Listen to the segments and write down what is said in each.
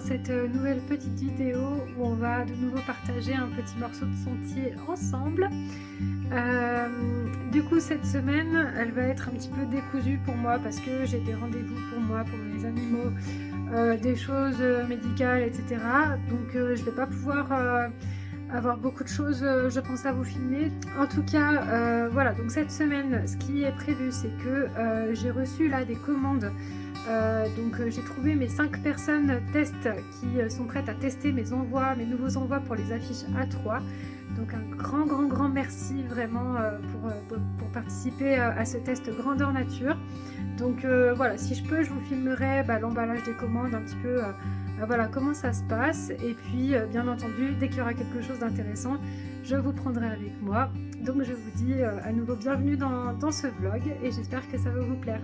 dans cette nouvelle petite vidéo où on va de nouveau partager un petit morceau de sentier ensemble. Du coup cette semaine elle va être un petit peu décousue pour moi parce que j'ai des rendez-vous pour moi, pour mes animaux, des choses médicales, etc. Donc je vais pas pouvoir avoir beaucoup de choses je pense à vous filmer. En tout cas voilà, donc cette semaine ce qui est prévu c'est que j'ai reçu là des commandes. J'ai trouvé mes 5 personnes test qui sont prêtes à tester mes nouveaux envois pour les affiches A3. Donc un grand merci vraiment pour participer à ce test grandeur nature. Donc voilà, si je peux je vous filmerai l'emballage des commandes, un petit peu voilà comment ça se passe. Et puis bien entendu dès qu'il y aura quelque chose d'intéressant je vous prendrai avec moi. Donc je vous dis à nouveau bienvenue dans ce vlog et j'espère que ça va vous plaire.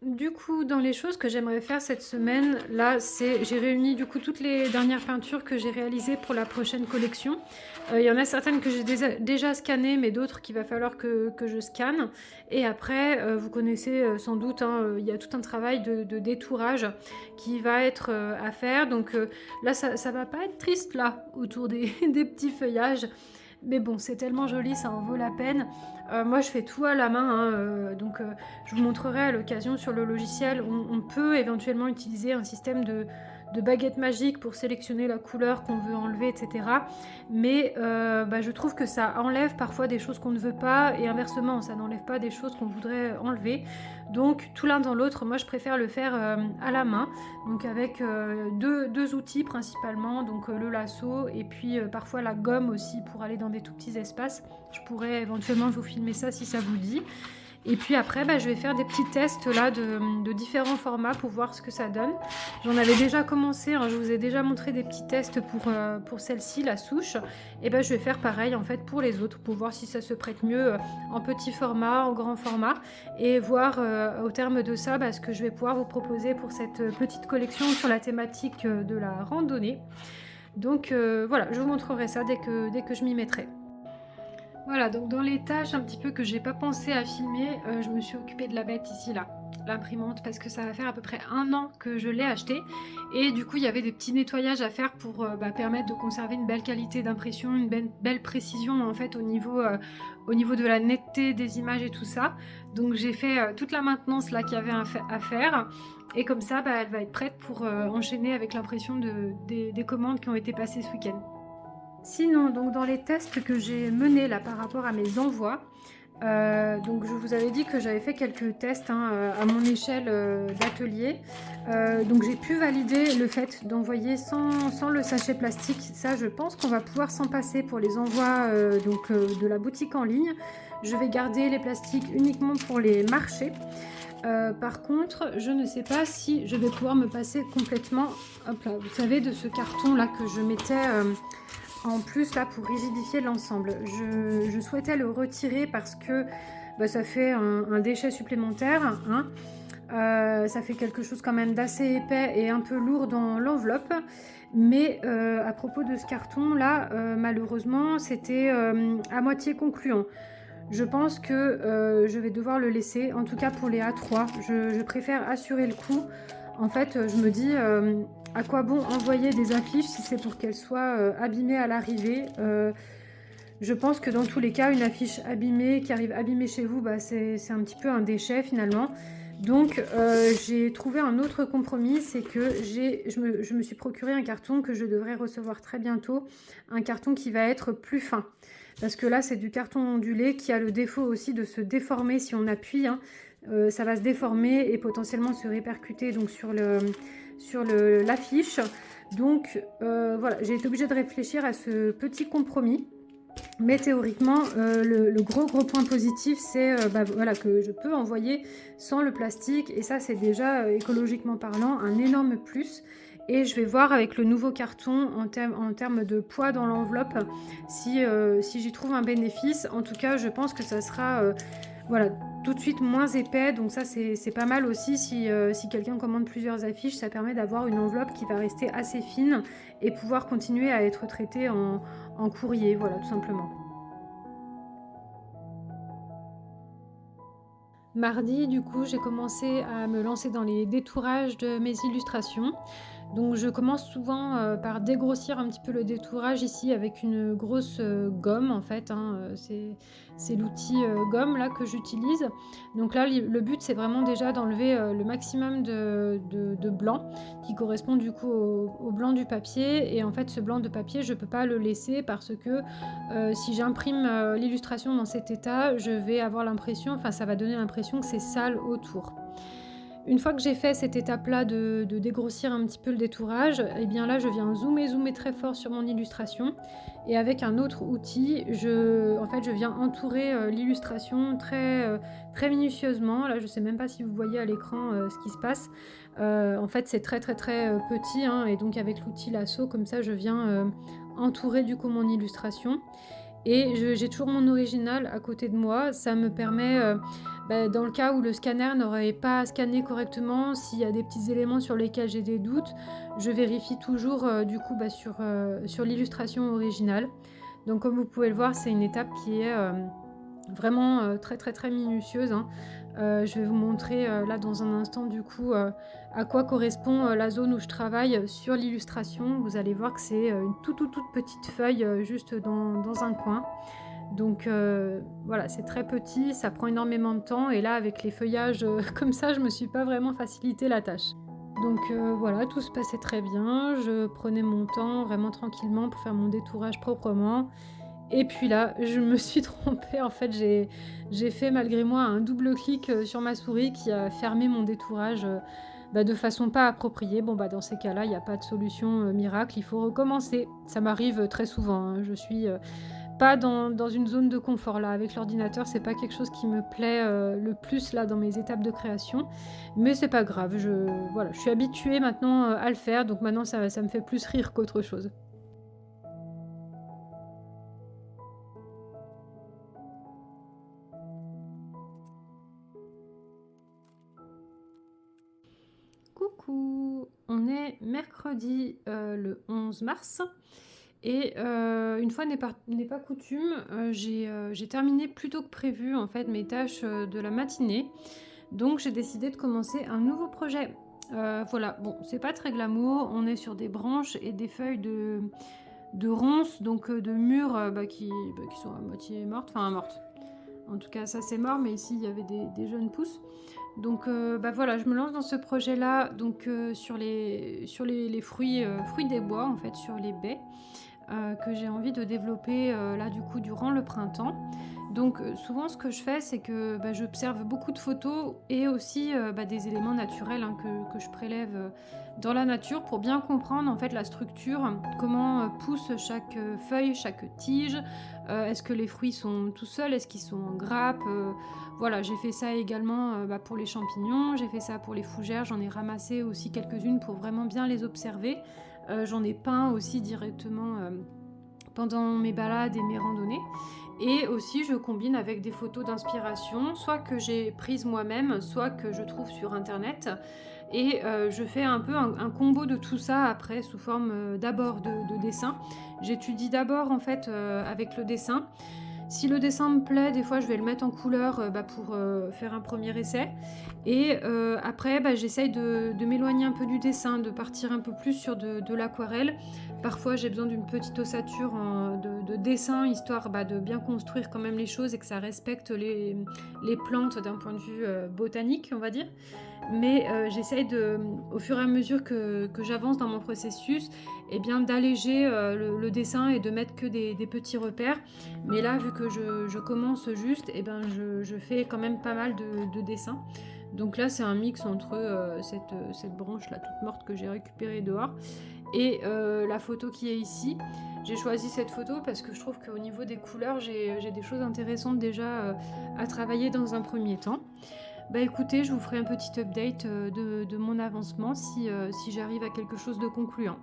Du coup, dans les choses que j'aimerais faire cette semaine, là, j'ai réuni du coup toutes les dernières peintures que j'ai réalisées pour la prochaine collection. Il y en a certaines que j'ai déjà scannées, mais d'autres qu'il va falloir que je scanne. Et après, vous connaissez sans doute, il y a tout un travail de détourage qui va être à faire. Donc là, ça va pas être triste là, autour des petits feuillages. Mais bon, c'est tellement joli, ça en vaut la peine. Moi, je fais tout à la main, je vous montrerai à l'occasion sur le logiciel. On peut éventuellement utiliser un système de baguette magique pour sélectionner la couleur qu'on veut enlever, etc. Mais je trouve que ça enlève parfois des choses qu'on ne veut pas et inversement, ça n'enlève pas des choses qu'on voudrait enlever. Donc tout l'un dans l'autre, moi je préfère le faire à la main, donc avec deux outils principalement, donc le lasso et puis parfois la gomme aussi pour aller dans des tout petits espaces. Je pourrais éventuellement vous filmer ça si ça vous dit. Et puis après, je vais faire des petits tests là de différents formats pour voir ce que ça donne. J'en avais déjà commencé, je vous ai déjà montré des petits tests pour celle-ci, la souche. Et je vais faire pareil en fait pour les autres, pour voir si ça se prête mieux en petit format, en grand format. Et voir au terme de ça ce que je vais pouvoir vous proposer pour cette petite collection sur la thématique de la randonnée. Donc voilà, je vous montrerai ça dès que je m'y mettrai. Voilà, donc dans les tâches un petit peu que j'ai pas pensé à filmer, je me suis occupée de la bête ici là, l'imprimante, parce que ça va faire à peu près 1 an que je l'ai achetée. Et du coup il y avait des petits nettoyages à faire pour permettre de conserver une belle qualité d'impression, une belle précision en fait au niveau de la netteté des images et tout ça. Donc j'ai fait toute la maintenance là qu'il y avait à faire. Et comme ça elle va être prête pour enchaîner avec l'impression des commandes qui ont été passées ce week-end. Sinon, donc dans les tests que j'ai menés là par rapport à mes envois, donc je vous avais dit que j'avais fait quelques tests à mon échelle d'atelier. Donc j'ai pu valider le fait d'envoyer sans le sachet plastique. Ça, je pense qu'on va pouvoir s'en passer pour les envois de la boutique en ligne. Je vais garder les plastiques uniquement pour les marchés. Par contre, je ne sais pas si je vais pouvoir me passer complètement, hop là, vous savez, de ce carton là que je mettais en plus là pour rigidifier l'ensemble. Je souhaitais le retirer parce que ça fait un déchet supplémentaire, ça fait quelque chose quand même d'assez épais et un peu lourd dans l'enveloppe. Mais à propos de ce carton là, malheureusement c'était à moitié concluant. Je pense que je vais devoir le laisser, en tout cas pour les A3. Je préfère assurer le coup. En fait, je me dis, à quoi bon envoyer des affiches si c'est pour qu'elles soient abîmées à l'arrivée. Je pense que dans tous les cas, une affiche abîmée, qui arrive abîmée chez vous, c'est un petit peu un déchet finalement. Donc j'ai trouvé un autre compromis, c'est que je me suis procuré un carton que je devrais recevoir très bientôt, un carton qui va être plus fin. Parce que là c'est du carton ondulé qui a le défaut aussi de se déformer si on appuie, ça va se déformer et potentiellement se répercuter donc sur l'affiche. Donc voilà, j'ai été obligée de réfléchir à ce petit compromis. Mais théoriquement, le gros point positif, c'est voilà, que je peux envoyer sans le plastique. Et ça, c'est déjà, écologiquement parlant, un énorme plus. Et je vais voir avec le nouveau carton en termes de poids dans l'enveloppe si j'y trouve un bénéfice. En tout cas, je pense que ça sera voilà, tout de suite moins épais. Donc ça, c'est pas mal aussi si quelqu'un commande plusieurs affiches. Ça permet d'avoir une enveloppe qui va rester assez fine et pouvoir continuer à être traitée en courrier, voilà, tout simplement. Mardi, du coup, j'ai commencé à me lancer dans les détourages de mes illustrations. Donc je commence souvent, par dégrossir un petit peu le détourage ici avec une grosse, gomme en fait, hein, c'est l'outil, gomme là que j'utilise. Donc là, le but c'est vraiment déjà d'enlever, le maximum de blanc qui correspond du coup au blanc du papier et en fait ce blanc de papier je peux pas le laisser parce que, si j'imprime, l'illustration dans cet état, je vais avoir l'impression enfin ça va donner l'impression que c'est sale autour. Une fois que j'ai fait cette étape-là de dégrossir un petit peu le détourage, et bien là, je viens zoomer très fort sur mon illustration et avec un autre outil, en fait, je viens entourer, l'illustration très minutieusement. Là, je sais même pas si vous voyez à l'écran, ce qui se passe. En fait, c'est très, petit, hein et donc avec l'outil lasso, comme ça, je viens, entourer du coup mon illustration et j'ai toujours mon original à côté de moi. Ça me permet, dans le cas où le scanner n'aurait pas scanné correctement, s'il y a des petits éléments sur lesquels j'ai des doutes, je vérifie toujours, du coup, sur l'illustration originale. Donc comme vous pouvez le voir, c'est une étape qui est, vraiment, très minutieuse, hein. Je vais vous montrer, là dans un instant du coup, à quoi correspond, la zone où je travaille sur l'illustration. Vous allez voir que c'est, une toute petite feuille, juste dans un coin. Donc voilà, c'est très petit, ça prend énormément de temps et là avec les feuillages, comme ça, je me suis pas vraiment facilité la tâche. Donc voilà, tout se passait très bien. Je prenais mon temps vraiment tranquillement pour faire mon détourage proprement et puis là, je me suis trompée. En fait, j'ai fait malgré moi un double clic, sur ma souris qui a fermé mon détourage, de façon pas appropriée. Bon, dans ces cas-là, il y a pas de solution, miracle, il faut recommencer. Ça m'arrive, très souvent, hein. Je suis, pas dans une zone de confort là. Avec l'ordinateur, c'est pas quelque chose qui me plaît, le plus là dans mes étapes de création. Mais c'est pas grave, voilà, je suis habituée maintenant, à le faire, donc maintenant ça me fait plus rire qu'autre chose. Coucou! On est mercredi, le 11 mars et une fois n'est pas coutume, j'ai terminé plus tôt que prévu en fait mes tâches, de la matinée. Donc j'ai décidé de commencer un nouveau projet. Voilà, bon, c'est pas très glamour, on est sur des branches et des feuilles de ronces, donc de mûres, qui sont à moitié mortes, enfin mortes. En tout cas, ça c'est mort, mais ici il y avait des jeunes pousses. Donc voilà, je me lance dans ce projet-là, donc sur les fruits des bois, en fait, sur les baies, que j'ai envie de développer, là, du coup, durant le printemps. Donc souvent, ce que je fais, c'est que, j'observe beaucoup de photos et aussi, des éléments naturels, hein, que je prélève, dans la nature pour bien comprendre, en fait, la structure, comment, pousse chaque, feuille, chaque tige. Est-ce que les fruits sont tout seuls? Est-ce qu'ils sont en grappe? Voilà, j'ai fait ça également, pour les champignons, j'ai fait ça pour les fougères, j'en ai ramassé aussi quelques-unes pour vraiment bien les observer. J'en ai peint aussi directement, pendant mes balades et mes randonnées et aussi je combine avec des photos d'inspiration, soit que j'ai prises moi-même, soit que je trouve sur internet et je fais un peu un combo de tout ça après sous forme, d'abord de dessin. J'étudie d'abord en fait, avec le dessin. Si le dessin me plaît, des fois je vais le mettre en couleur, pour, faire un premier essai et après, j'essaye de m'éloigner un peu du dessin, de partir un peu plus sur de l'aquarelle. Parfois, j'ai besoin d'une petite ossature de dessin, histoire, de bien construire quand même les choses et que ça respecte les plantes d'un point de vue, botanique, on va dire. Mais j'essaye au fur et à mesure que j'avance dans mon processus, eh bien d'alléger, le dessin et de mettre que des petits repères. Mais là, vu que je commence juste, eh ben je fais quand même pas mal de dessins. Donc là, c'est un mix entre, cette branche-là toute morte que j'ai récupérée dehors et la photo qui est ici. J'ai choisi cette photo parce que je trouve qu'au niveau des couleurs, j'ai des choses intéressantes déjà, à travailler dans un premier temps. Écoutez, je vous ferai un petit update, de mon avancement si j'arrive à quelque chose de concluant.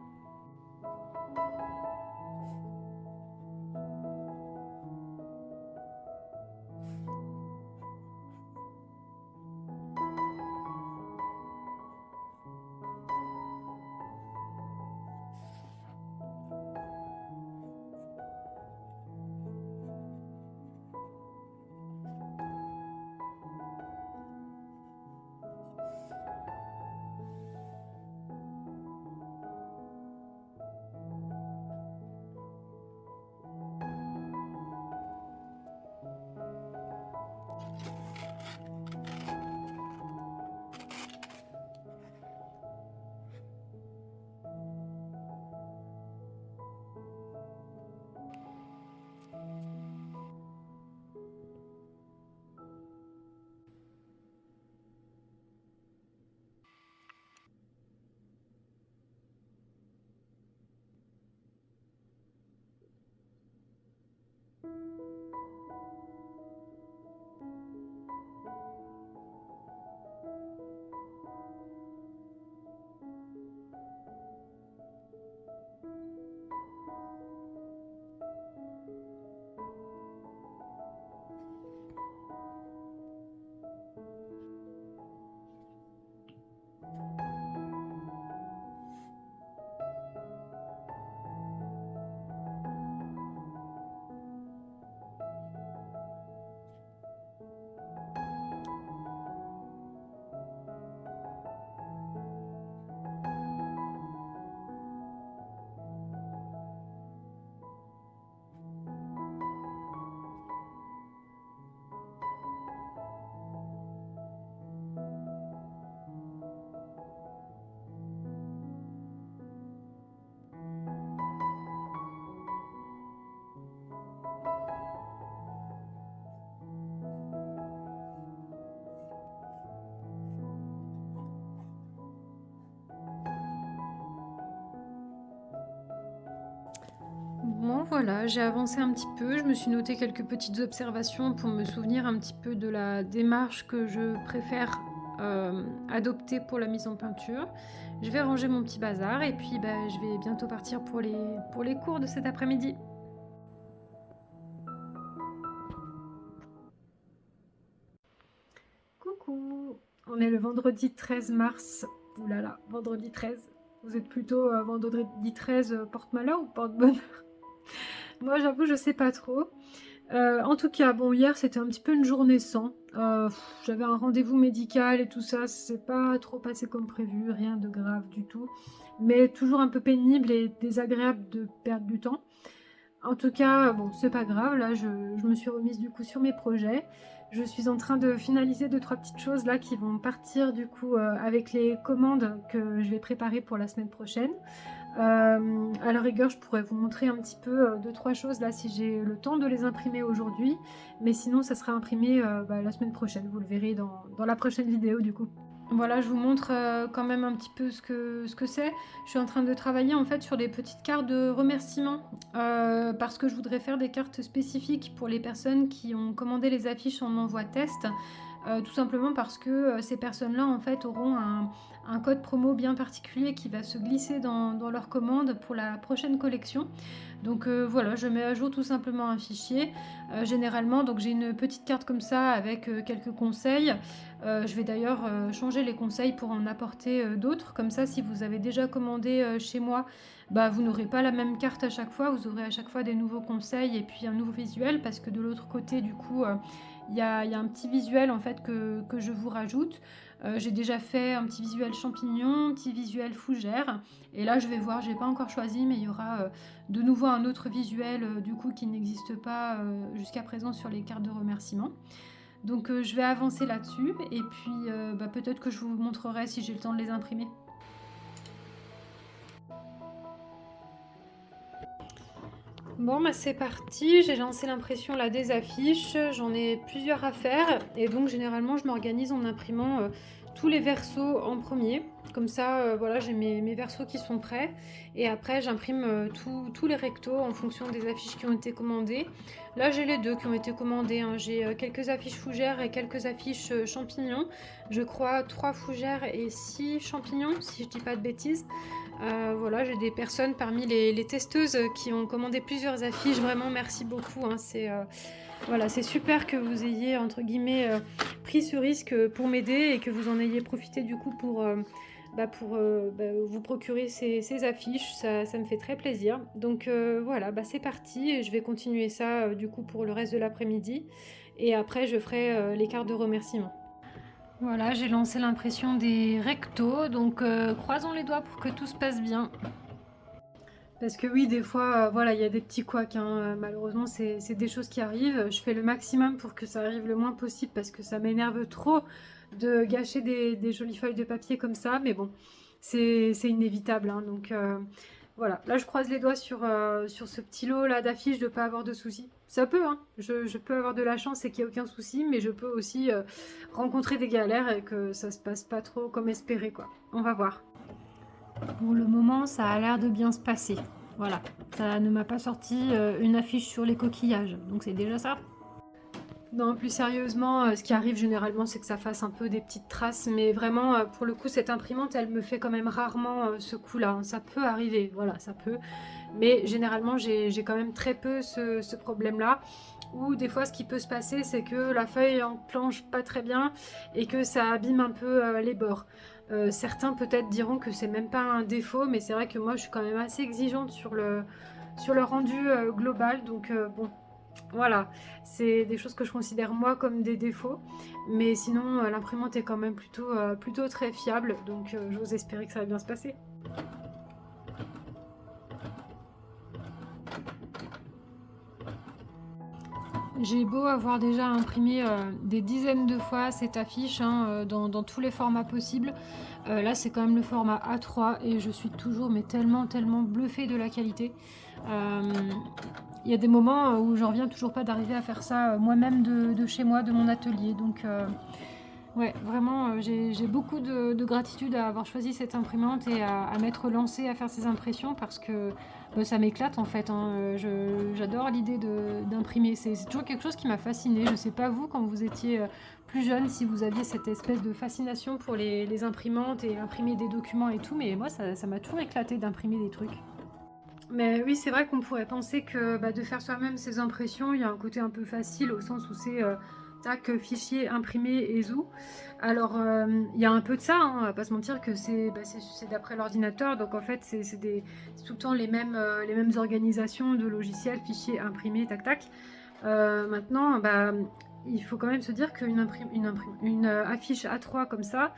Bon voilà, j'ai avancé un petit peu, je me suis noté quelques petites observations pour me souvenir un petit peu de la démarche que je préfère adopter pour la mise en peinture. Je vais ranger mon petit bazar et puis bah, je vais bientôt partir pour les cours de cet après-midi. Coucou, on est le vendredi 13 mars. Ouh là là, vendredi 13. Vous êtes plutôt vendredi 13 porte-malheur ou porte-bonheur? Moi j'avoue je sais pas trop. En tout cas, bon, hier c'était un petit peu une journée sans. J'avais un rendez-vous médical et tout ça, c'est pas trop passé comme prévu, rien de grave du tout. Mais toujours un peu pénible et désagréable de perdre du temps. En tout cas, bon, c'est pas grave, là je me suis remise du coup sur mes projets. Je suis en train de finaliser deux trois petites choses là qui vont partir du coup avec les commandes que je vais préparer pour la semaine prochaine. À la rigueur, je pourrais vous montrer un petit peu deux trois choses là si j'ai le temps de les imprimer aujourd'hui, mais sinon ça sera imprimé bah, la semaine prochaine, vous le verrez dans la prochaine vidéo du coup. Voilà, je vous montre quand même un petit peu ce que c'est. Je suis en train de travailler en fait sur des petites cartes de remerciement parce que je voudrais faire des cartes spécifiques pour les personnes qui ont commandé les affiches en envoi test. Tout simplement parce que ces personnes-là en fait auront un code promo bien particulier qui va se glisser dans leur commande pour la prochaine collection. Donc voilà, je mets à jour tout simplement un fichier. Généralement, donc j'ai une petite carte comme ça avec quelques conseils. Je vais d'ailleurs changer les conseils pour en apporter d'autres. Comme ça, si vous avez déjà commandé chez moi, bah, vous n'aurez pas la même carte à chaque fois. Vous aurez à chaque fois des nouveaux conseils et puis un nouveau visuel parce que de l'autre côté, du coup, il y a un petit visuel en fait que je vous rajoute. J'ai déjà fait un petit visuel champignon, un petit visuel fougère. Et là, je vais voir, j'ai pas encore choisi, mais il y aura de nouveau un autre visuel du coup qui n'existe pas jusqu'à présent sur les cartes de remerciement. Donc je vais avancer là-dessus et puis bah, peut-être que je vous montrerai si j'ai le temps de les imprimer. Bon bah c'est parti, j'ai lancé l'impression là des affiches, j'en ai plusieurs à faire et donc généralement je m'organise en imprimant tous les versos en premier. Comme ça voilà j'ai mes versos qui sont prêts et après j'imprime tous les rectos en fonction des affiches qui ont été commandées. Là j'ai les deux qui ont été commandées, hein. J'ai quelques affiches fougères et quelques affiches champignons. Je crois 3 fougères et 6 champignons si je dis pas de bêtises. Voilà, j'ai des personnes parmi les testeuses qui ont commandé plusieurs affiches. Vraiment, merci beaucoup. Hein. Voilà, c'est super que vous ayez, entre guillemets, pris ce risque pour m'aider et que vous en ayez profité du coup pour vous procurer ces affiches. Ça me fait très plaisir. Donc voilà, bah, c'est parti. Et je vais continuer ça du coup pour le reste de l'après-midi. Et après, je ferai les cartes de remerciement. Voilà, j'ai lancé l'impression des rectos, donc croisons les doigts pour que tout se passe bien. Parce que oui, des fois, voilà, il y a des petits couacs, hein. Malheureusement, c'est des choses qui arrivent. Je fais le maximum pour que ça arrive le moins possible parce que ça m'énerve trop de gâcher des jolies feuilles de papier comme ça. Mais bon, c'est inévitable, hein. Donc voilà, là je croise les doigts sur ce petit lot là d'affiches de ne pas avoir de soucis. Ça peut, hein. Je peux avoir de la chance et qu'il n'y ait aucun souci, mais je peux aussi rencontrer des galères et que ça se passe pas trop comme espéré, quoi. On va voir. Pour le moment, ça a l'air de bien se passer. Voilà, ça ne m'a pas sorti une affiche sur les coquillages, donc c'est déjà ça. Non, plus sérieusement, ce qui arrive généralement, c'est que ça fasse un peu des petites traces, mais vraiment, pour le coup, cette imprimante, elle me fait quand même rarement ce coup-là, hein. Ça peut arriver, voilà, ça peut, mais généralement, j'ai quand même très peu ce problème-là, ou des fois, ce qui peut se passer, c'est que la feuille enclenche pas très bien et que ça abîme un peu les bords. Certains peut-être diront que c'est même pas un défaut, mais c'est vrai que moi, je suis quand même assez exigeante sur le rendu global, donc bon. Voilà, c'est des choses que je considère moi comme des défauts, mais sinon l'imprimante est quand même plutôt très fiable, donc j'ose espérer que ça va bien se passer. J'ai beau avoir déjà imprimé des dizaines de fois cette affiche hein, dans tous les formats possibles. Là c'est quand même le format A3 et je suis toujours mais tellement bluffée de la qualité. Il y a des moments où j'en reviens toujours pas d'arriver à faire ça moi-même de chez moi, de mon atelier. Donc Ouais, vraiment, j'ai beaucoup de gratitude à avoir choisi cette imprimante et à m'être lancée à faire ces impressions parce que, bah, ça m'éclate en fait, hein, j'adore l'idée d'imprimer. C'est toujours quelque chose qui m'a fascinée. Je sais pas vous, quand vous étiez, plus jeune, si vous aviez cette espèce de fascination pour les imprimantes et imprimer des documents et tout, mais moi ça m'a toujours éclaté d'imprimer des trucs. Mais oui, c'est vrai qu'on pourrait penser que bah, de faire soi-même ses impressions, il y a un côté un peu facile au sens où c'est tac, fichier imprimé et zou. Alors, il y a un peu de ça, hein, on va pas se mentir que c'est d'après l'ordinateur, donc en fait, c'est tout le temps les mêmes organisations de logiciels, fichiers imprimés, tac tac. Maintenant, bah, il faut quand même se dire une affiche A3 comme ça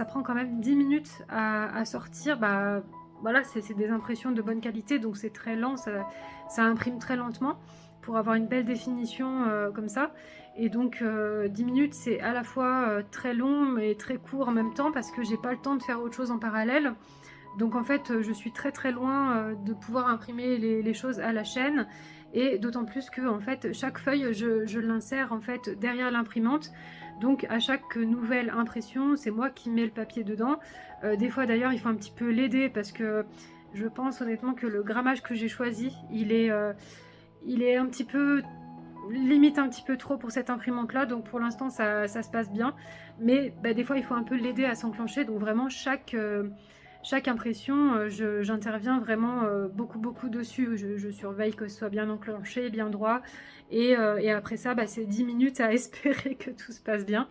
prend quand même 10 minutes à sortir. Bah, voilà, c'est des impressions de bonne qualité, donc c'est très lent, ça imprime très lentement pour avoir une belle définition comme ça. Et donc 10 minutes, c'est à la fois très long mais très court en même temps parce que j'ai pas le temps de faire autre chose en parallèle. Donc en fait, je suis très très loin de pouvoir imprimer les choses à la chaîne et d'autant plus que en fait, chaque feuille, je l'insère en fait derrière l'imprimante. Donc à chaque nouvelle impression, c'est moi qui mets le papier dedans. Des fois d'ailleurs, il faut un petit peu l'aider parce que je pense honnêtement que le grammage que j'ai choisi, il est un petit peu limite un petit peu trop pour cette imprimante là, donc pour l'instant ça se passe bien, mais bah, des fois il faut un peu l'aider à s'enclencher, donc vraiment chaque impression j'interviens vraiment beaucoup dessus, je surveille que ce soit bien enclenché, bien droit, et après ça bah, c'est 10 minutes à espérer que tout se passe bien,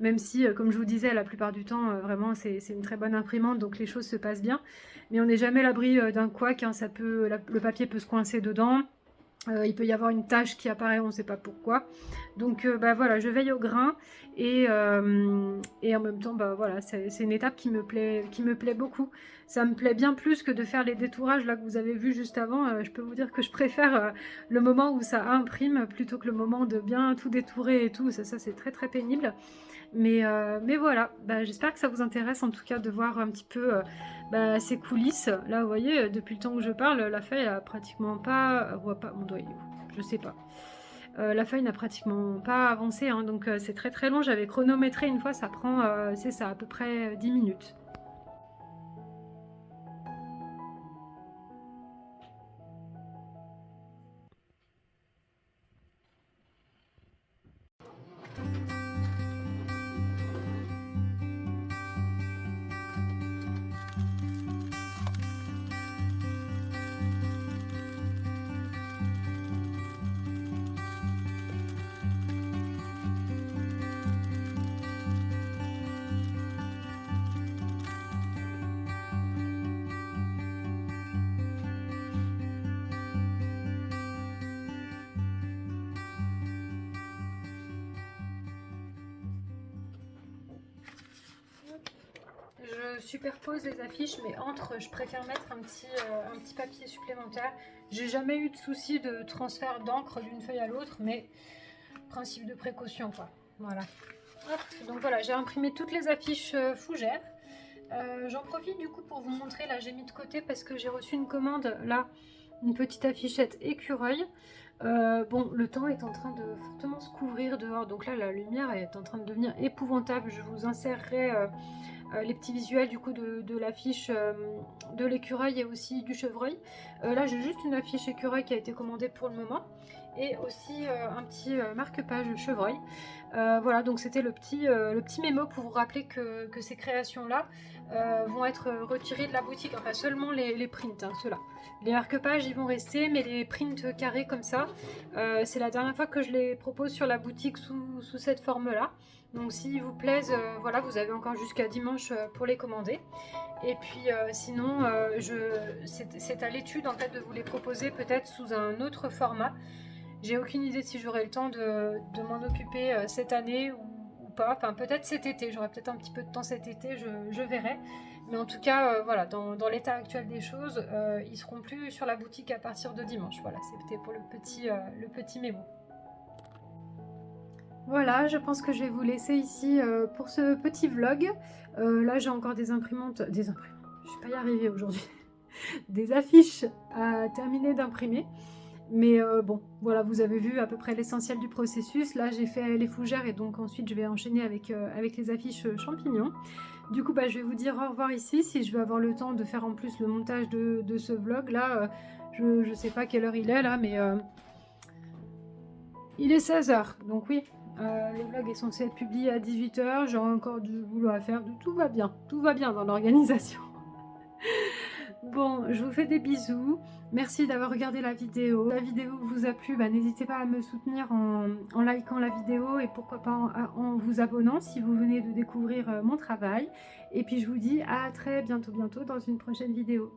même si comme je vous disais la plupart du temps vraiment c'est une très bonne imprimante, donc les choses se passent bien, mais on n'est jamais à l'abri d'un couac, hein, le papier peut se coincer dedans. Il peut y avoir une tache qui apparaît, on ne sait pas pourquoi. Donc bah, voilà, je veille au grain et en même temps, bah, voilà, c'est une étape qui me plaît beaucoup. Ça me plaît bien plus que de faire les détourages là que vous avez vu juste avant. Je peux vous dire que je préfère le moment où ça imprime plutôt que le moment de bien tout détourer et tout. Ça c'est très très pénible. Mais voilà, bah, j'espère que ça vous intéresse en tout cas de voir un petit peu bah, ces coulisses. Là, vous voyez, depuis le temps que je parle, la feuille a pratiquement pas... On voit pas mon doigt, il est où? Je sais pas. La feuille n'a pratiquement pas avancé, hein, donc c'est très très long. J'avais chronométré une fois, ça prend, c'est ça, à peu près 10 minutes. Je superpose les affiches, mais entre, je préfère mettre un petit papier supplémentaire. J'ai jamais eu de souci de transfert d'encre d'une feuille à l'autre, mais principe de précaution, quoi. Voilà. Hop, donc voilà, j'ai imprimé toutes les affiches fougères. J'en profite du coup pour vous montrer, là j'ai mis de côté parce que j'ai reçu une commande, là, une petite affichette écureuil. Bon, le temps est en train de fortement se couvrir dehors, donc là la lumière est en train de devenir épouvantable. Je vous insérerai les petits visuels du coup de l'affiche de l'écureuil et aussi du chevreuil. Là j'ai juste une affiche écureuil qui a été commandée pour le moment et aussi un petit marque-page chevreuil. Voilà, donc c'était le petit mémo pour vous rappeler que ces créations-là vont être retirées de la boutique, enfin seulement les prints, hein, ceux-là. Les marque-pages ils vont rester, mais les prints carrés comme ça, c'est la dernière fois que je les propose sur la boutique sous cette forme-là. Donc s'ils vous plaisent, voilà, vous avez encore jusqu'à dimanche pour les commander. Et puis sinon, c'est à l'étude en fait de vous les proposer peut-être sous un autre format. J'ai aucune idée si j'aurai le temps de m'en occuper cette année ou pas. Enfin, peut-être cet été. J'aurai peut-être un petit peu de temps cet été, je verrai. Mais en tout cas, voilà, dans l'état actuel des choses, ils seront plus sur la boutique à partir de dimanche. Voilà, c'était pour le petit mémo. Voilà, je pense que je vais vous laisser ici pour ce petit vlog. Là, j'ai encore des imprimantes, je vais pas y arriver aujourd'hui, des affiches à terminer d'imprimer. Mais bon, voilà, vous avez vu à peu près l'essentiel du processus. Là, j'ai fait les fougères et donc ensuite, je vais enchaîner avec les affiches champignons. Du coup, bah, je vais vous dire au revoir ici. Si je vais avoir le temps de faire en plus le montage de ce vlog, là, je sais pas quelle heure il est là, mais il est 16 h. Donc oui, le vlog est censé être publié à 18 h. J'ai encore du boulot à faire. Tout va bien dans l'organisation. Bon, je vous fais des bisous. Merci d'avoir regardé la vidéo. La vidéo vous a plu, bah, n'hésitez pas à me soutenir en likant la vidéo et pourquoi pas en vous abonnant si vous venez de découvrir mon travail. Et puis je vous dis à très bientôt dans une prochaine vidéo.